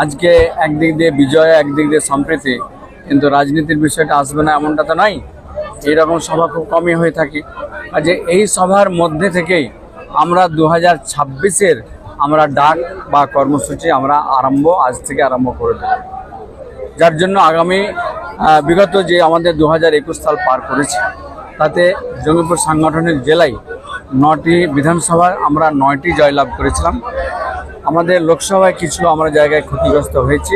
আজকে একদিক দিয়ে বিজয়, একদিক দিয়ে সম্প্রীতি, কিন্তু রাজনীতির বিষয়টা আসবে না এমনটা তো নয়। এইরকম সভা খুব কমই হয়ে থাকে। আর যে এই সভার মধ্যে থেকেই আমরা 2026-এর আমরা ডাক বা কর্মসূচি আমরা আজ থেকে আরম্ভ করে দেব, যার জন্য আগামী বিগত যে আমাদের 2021 সাল পার করেছি, তাতে জঙ্গিপুর সাংগঠনিক জেলায় 9টি বিধানসভায় আমরা 9টি জয়লাভ করেছিলাম। আমাদের লোকসভায় কিছু আমরা জায়গায় ক্ষতিগ্রস্ত হয়েছি,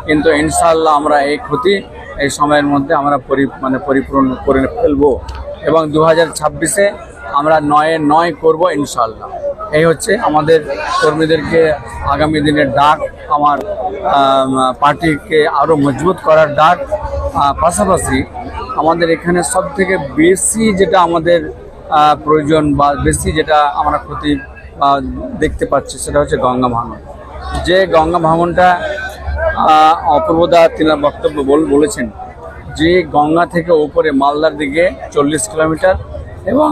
কিন্তু ইনশাআল্লাহ আমরা এই ক্ষতি এই সময়ের মধ্যে আমরা পরিপূর্ণ করে ফেলবো এবং 2026-এ আমরা 9-এ 9 করবো ইনশাআল্লাহ। এই হচ্ছে আমাদের কর্মীদেরকে আগামী দিনের ডাক, আমার পার্টিকে আরও মজবুত করার ডাক। পাশাপাশি আমাদের এখানে সবথেকে বেশি যেটা আমাদের প্রয়োজন বা বেশি যেটা আমরা ক্ষতি দেখতে পাচ্ছি সেটা হচ্ছে গঙ্গা ভাঙন। যে গঙ্গা ভাঙনটা অপূর্বদা তিনি বক্তব্য বলেছেন যে গঙ্গা থেকে উপরে মালদার দিকে 40 কিলোমিটার এবং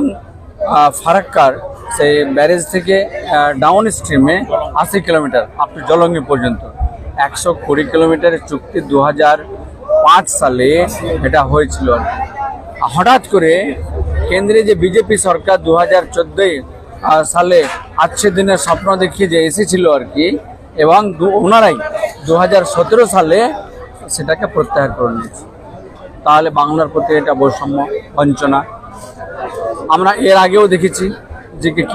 ফারাক্কার সেই ব্যারেজ থেকে ডাউন স্ট্রিমে 80 কিলোমিটার আপ টু জলঙ্গি পর্যন্ত 120 কিলোমিটারের চুক্তি 2005 সালে এটা হয়েছিল। হঠাৎ করে কেন্দ্রে যে বিজেপি সরকার 2014 সালে আজকের দিনের স্বপ্ন দেখিয়ে যে এসেছিল আর কি, এবং ওনারাই 2017 সালে সেটাকে প্রত্যাহার করে নিয়েছে। তাহলে বাংলার প্রতি এটা বৈষম্য, বঞ্চনা। আমরা এর আগেও দেখেছি যে